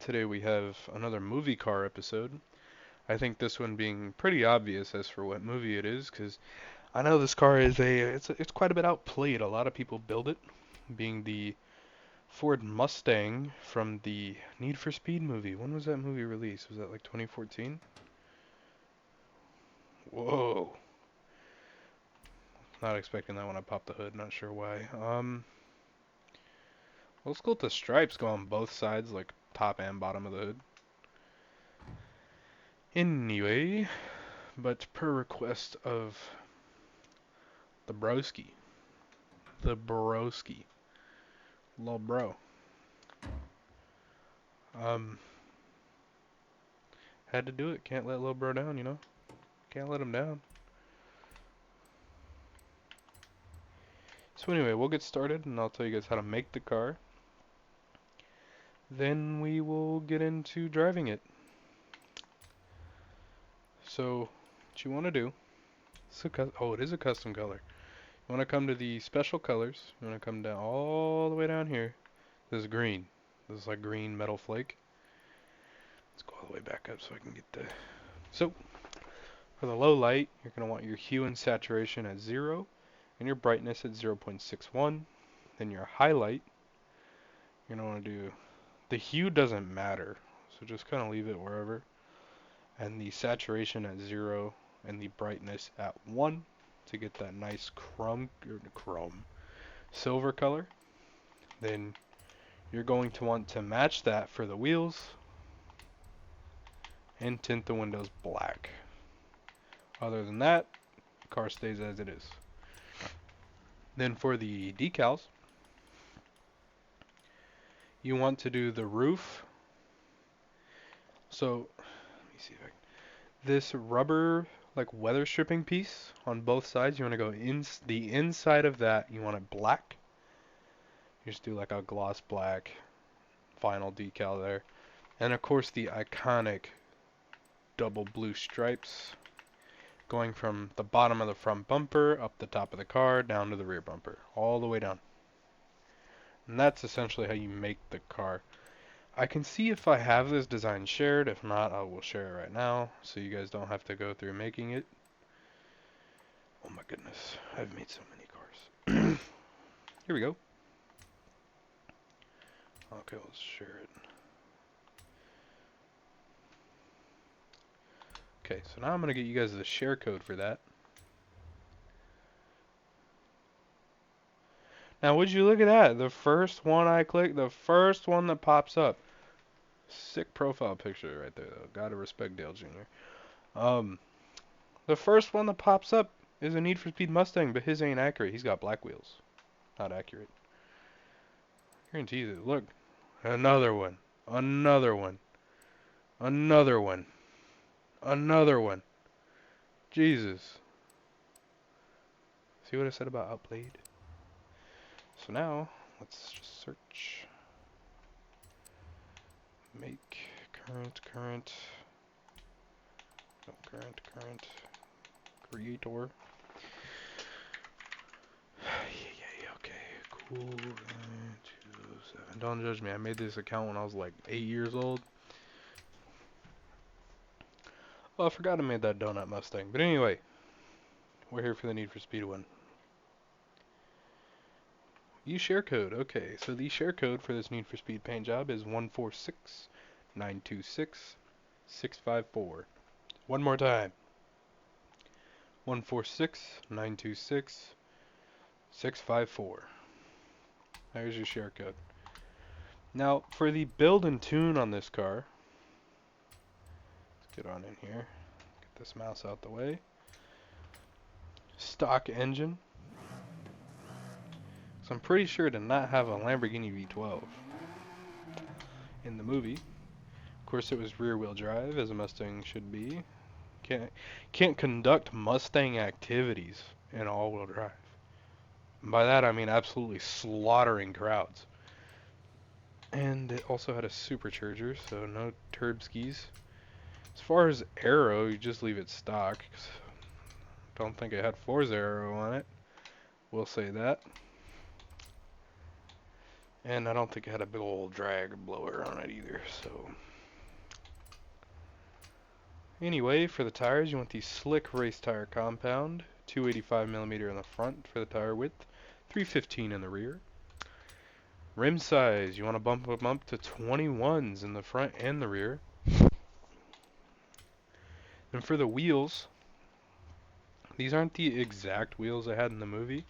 today we have another movie car episode. I think this one being pretty obvious as for what movie it is, because I know this car is it's quite a bit outplayed. A lot of people build it, being the Ford Mustang from the Need for Speed movie. When was that movie released? Was that like 2014? Whoa. Not expecting that when I popped the hood, not sure why. Well, let's go with the stripes go on both sides, like top and bottom of the hood. Anyway, but per request of the broski. The broski. Lil bro. Um, had to do it. Can't let lil bro down, you know? Can't let him down. So anyway, we'll get started and I'll tell you guys how to make the car. Then we will get into driving it. So, what you want to do, it is a custom color. You want to come to the special colors. You want to come down all the way down here. This is green. This is like green metal flake. Let's go all the way back up so I can get the... So, for the low light, you're going to want your hue and saturation at 0 and your brightness at 0.61. Then your highlight, you're going to want to do... The hue doesn't matter, so just kind of leave it wherever. And the saturation at 0 and the brightness at 1 to get that nice chrome silver color. Then you're going to want to match that for the wheels and tint the windows black. Other than that, the car stays as it is. Then for the decals, you want to do the roof. So, let me see if I can. This rubber, like weather stripping piece on both sides, you want to go in the inside of that, you want it black. You just do like a gloss black vinyl decal there. And of course the iconic double blue stripes going from the bottom of the front bumper up the top of the car down to the rear bumper, all the way down. And that's essentially how you make the car. I can see if I have this design shared. If not, I will share it right now so you guys don't have to go through making it. Oh my goodness, I've made so many cars. Here we go. Okay, let's share it. Okay, so now I'm going to get you guys the share code for that. Now, would you look at that? The first one I click, the first one that pops up. Sick profile picture right there, though. Gotta respect Dale Jr. The first one that pops up is a Need for Speed Mustang, but his ain't accurate. He's got black wheels. Not accurate. Guarantees it. Look. Another one. Another one. Another one. Another one. Jesus. See what I said about outplayed? So now, let's just search. Make current, no, current, creator. Yeah, okay, cool. 207. Don't judge me, I made this account when I was like 8 years old. Oh, I forgot I made that donut Mustang. But anyway, we're here for the Need for Speed one. Use share code. Okay, so the share code for this Need for Speed paint job is 146-926-654. One more time. 146-926-654. There's your share code. Now, for the build and tune on this car, let's get on in here. Get this mouse out the way. Stock engine. So I'm pretty sure to not have a Lamborghini V12 in the movie. Of course, it was rear-wheel drive, as a Mustang should be. Can't conduct Mustang activities in all-wheel drive. And by that I mean absolutely slaughtering crowds. And it also had a supercharger, so no turb skis. As far as aero, you just leave it stock. Don't think it had Forza aero on it. We'll say that. And I don't think it had a big old drag blower on it either, so. Anyway, for the tires, you want the slick race tire compound, 285mm in the front for the tire width, 315 in the rear. Rim size, you want to bump them up to 21s in the front and the rear. And for the wheels, these aren't the exact wheels I had in the movie,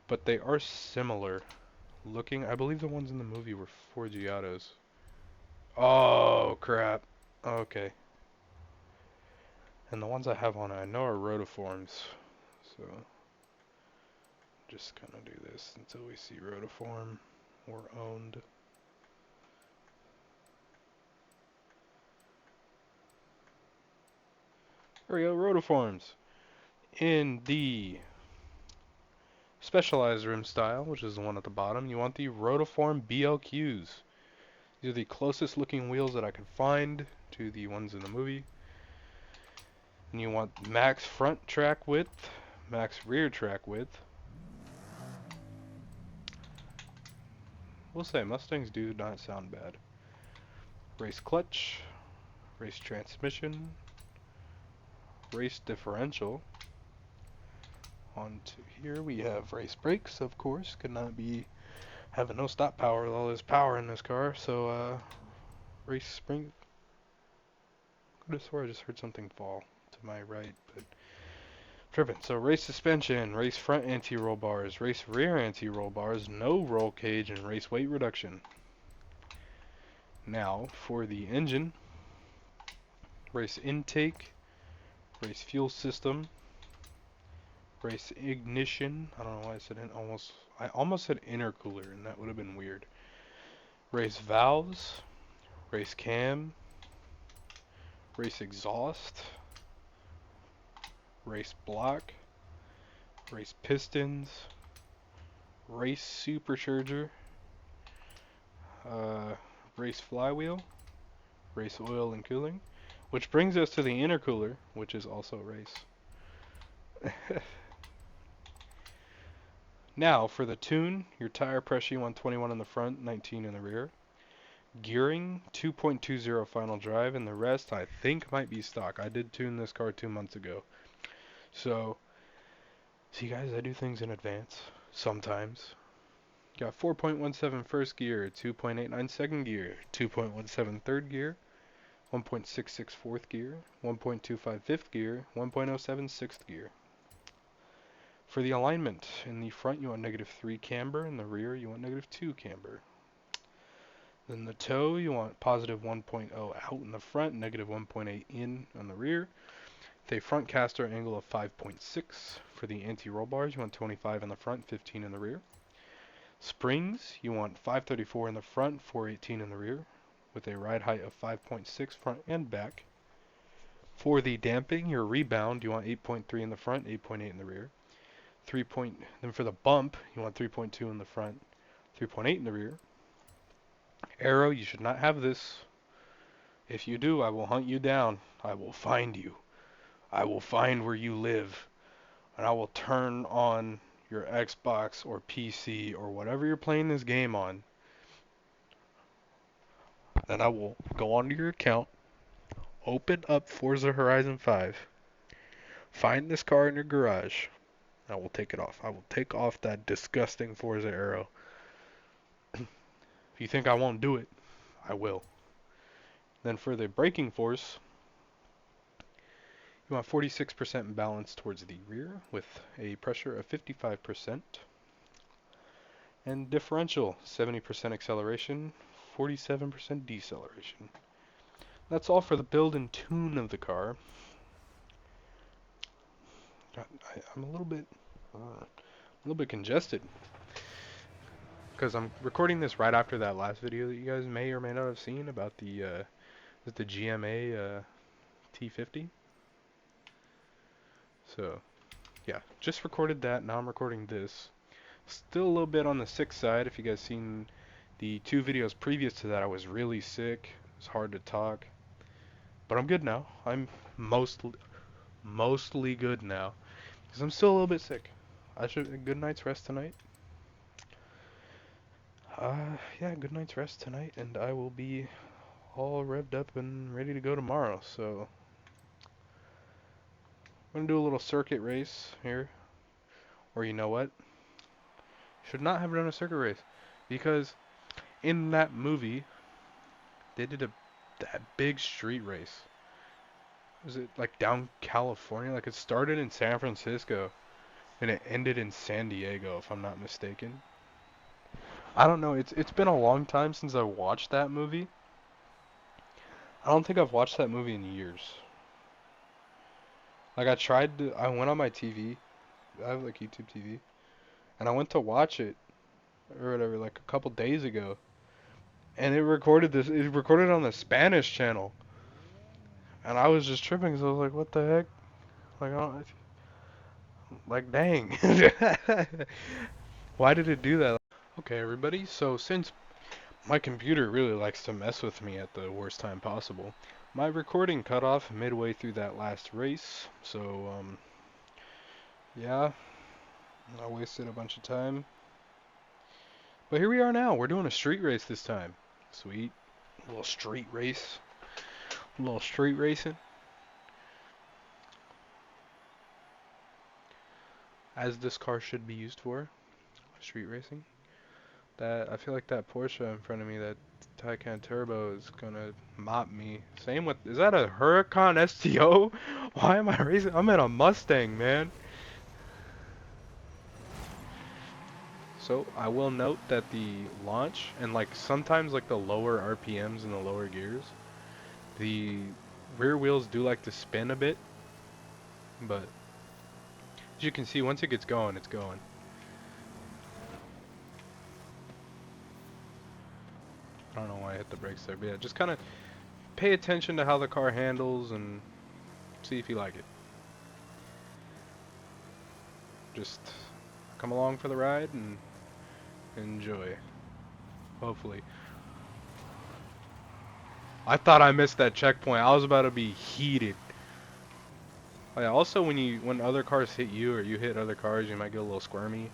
but they are similar looking. I believe the ones in the movie were Forgiatos. Oh, crap. Okay. And the ones I have on it, I know are rotiforms. So, just kind of do this until we see rotiform or owned. There we go, rotiforms. In the specialized rim style, which is the one at the bottom, you want the rotiform BLQs. These are the closest looking wheels that I could find to the ones in the movie. And you want max front track width, max rear track width. We'll say Mustangs do not sound bad. Race clutch, race transmission, race differential. On to here we have race brakes, of course. Could not be having no stop power with all this power in this car. So race spring. I could have swore I just heard something fall to my right, but tripping. So race suspension, race front anti-roll bars, race rear anti-roll bars, no roll cage, and race weight reduction. Now for the engine, race intake, race fuel system, race ignition. I don't know why I said I almost said intercooler, and that would have been weird. Race valves, race cam, race exhaust, race block, race pistons, race supercharger, race flywheel, race oil and cooling, which brings us to the intercooler, which is also race. Now for the tune, your tire pressure you want 21 in the front, 19 in the rear. Gearing 2.20 final drive, and the rest I think might be stock. I did tune this car 2 months ago. So, see guys, I do things in advance sometimes. Got 4.17 first gear, 2.89 second gear, 2.17 third gear, 1.66 fourth gear, 1.25 fifth gear, 1.07 sixth gear. For the alignment, in the front you want -3 camber, in the rear you want -2 camber. Then the toe, you want +1.0 out in the front, -1.8 in on the rear. With a front caster angle of 5.6. For the anti-roll bars, you want 25 in the front, 15 in the rear. Springs, you want 534 in the front, 418 in the rear, with a ride height of 5.6 front and back. For the damping, your rebound, you want 8.3 in the front, 8.8 in the rear. Then for the bump, you want 3.2 in the front, 3.8 in the rear. Aero, you should not have this. If you do, I will hunt you down. I will find you. I will find where you live. And I will turn on your Xbox or PC or whatever you're playing this game on. Then I will go onto your account, open up Forza Horizon 5, find this car in your garage. I will take it off. I will take off that disgusting Forza Aero. If you think I won't do it, I will. Then for the braking force, you want 46% balance towards the rear with a pressure of 55%. And differential, 70% acceleration, 47% deceleration. That's all for the build and tune of the car. I'm a little bit congested because I'm recording this right after that last video that you guys may or may not have seen about the GMA T50. So, yeah, just recorded that. Now I'm recording this. Still a little bit on the sick side. If you guys seen the 2 videos previous to that, I was really sick. It was hard to talk. But I'm good now. I'm mostly good now. Because I'm still a little bit sick. I should a good night's rest tonight. Yeah, good night's rest tonight, and I will be all revved up and ready to go tomorrow. So I'm gonna do a little circuit race here, or you know what? Should not have done a circuit race because in that movie they did that big street race. Was it like down California? Like it started in San Francisco and it ended in San Diego, if I'm not mistaken. I don't know. It's been a long time since I watched that movie. I don't think I've watched that movie in years. Like I went on my TV. I have like YouTube TV, and I went to watch it or whatever like a couple days ago, and it recorded this. It recorded on the Spanish channel, and I was just tripping because I was like, "What the heck?" Like, I don't, like, dang. Why did it do that? Okay, everybody. So since my computer really likes to mess with me at the worst time possible, my recording cut off midway through that last race. So yeah, I wasted a bunch of time. But here we are now. We're doing a street race this time. Sweet. A little street race. A little street racing. As this car should be used for. Street racing. That I feel like that Porsche in front of me, that Taycan Turbo, is gonna mop me. Same with, is that a Huracan STO? Why am I racing? I'm in a Mustang, man. So I will note that the launch and like sometimes like the lower RPMs and the lower gears, the rear wheels do like to spin a bit, but as you can see, once it gets going, it's going. I don't know why I hit the brakes there, but yeah, just kind of pay attention to how the car handles and see if you like it. Just come along for the ride and enjoy. Hopefully. I thought I missed that checkpoint. I was about to be heated. Oh yeah, also when other cars hit you or you hit other cars, you might get a little squirmy.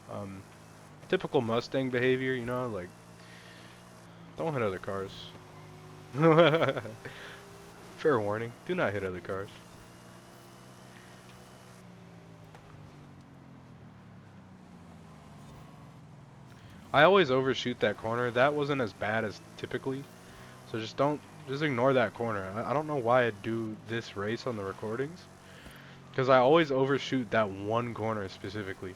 Um, Typical Mustang behavior, you know, like don't hit other cars. Fair warning, do not hit other cars. I always overshoot that corner. That wasn't as bad as typically. So just ignore that corner. I don't know why I do this race on the recordings. Because I always overshoot that one corner specifically.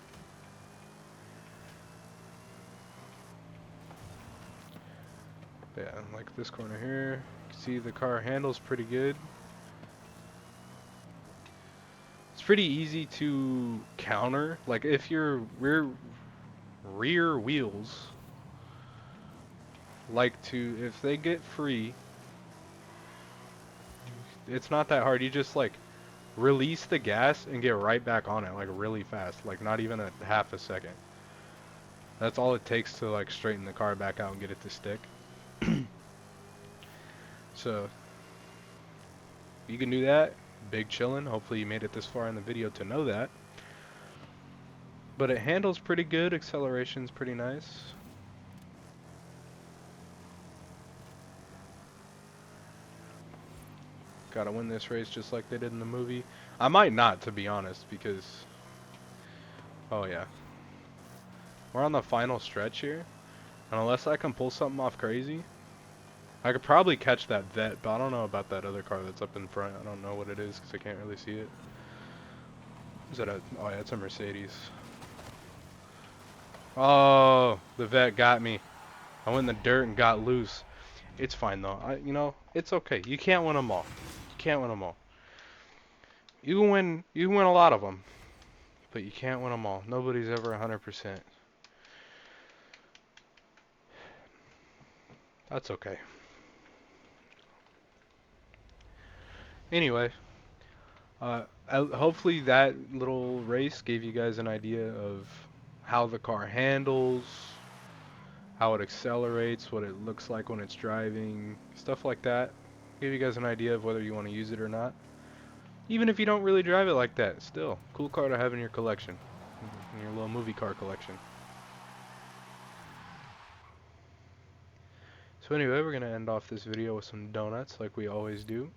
Yeah, like this corner here. See the car handles pretty good. It's pretty easy to counter. Like if your rear wheels like to, if they get free, it's not that hard. You just like release the gas and get right back on it like really fast. Like not even a half a second. That's all it takes to like straighten the car back out and get it to stick. So you can do that. Big chillin'. Hopefully you made it this far in the video to know that. But it handles pretty good. Acceleration's pretty nice. Gotta win this race just like they did in the movie. I might not, to be honest, because... Oh yeah. We're on the final stretch here. And unless I can pull something off crazy, I could probably catch that vet, but I don't know about that other car that's up in front. I don't know what it is because I can't really see it. Is that a... Oh yeah, it's a Mercedes. Oh, the vet got me. I went in the dirt and got loose. It's fine though. You know, it's okay. You can't win them all. You can't win them all. You can win a lot of them, but you can't win them all. Nobody's ever 100%. That's okay. Anyway, hopefully that little race gave you guys an idea of how the car handles, how it accelerates, what it looks like when it's driving, stuff like that. Give you guys an idea of whether you want to use it or not. Even if you don't really drive it like that, still, cool car to have in your collection, in your little movie car collection. So anyway, we're gonna end off this video with some donuts like we always do.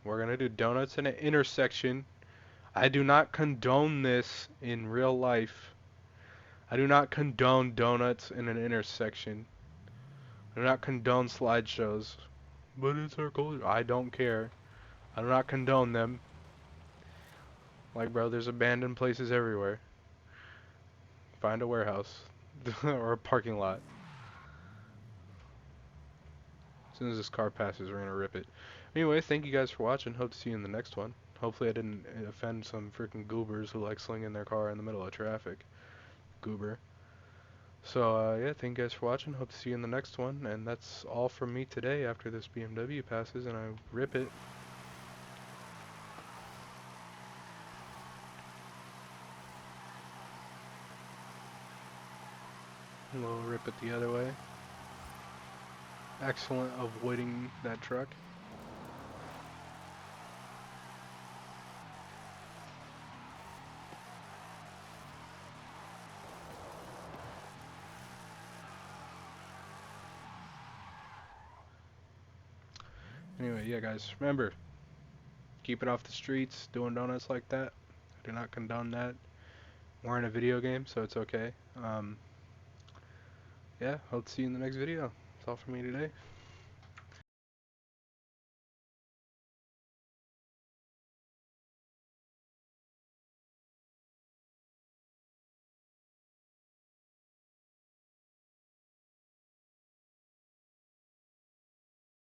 We're gonna do donuts in an intersection. I do not condone this in real life. I do not condone donuts in an intersection. I do not condone slideshows. But it's our culture. I don't care. I do not condone them. Like, bro, there's abandoned places everywhere. Find a warehouse. Or a parking lot. As soon as this car passes, we're gonna rip it. Anyway, thank you guys for watching. Hope to see you in the next one. Hopefully I didn't offend some freaking goobers who like slinging their car in the middle of traffic. Goober. So, yeah, thank you guys for watching. Hope to see you in the next one. And that's all from me today after this BMW passes and I rip it. We'll rip it the other way. Excellent avoiding that truck. Anyway, yeah, guys, remember, keep it off the streets, doing donuts like that. I do not condone that. We're in a video game, so it's okay. Yeah, hope to see you in the next video. That's all from me today.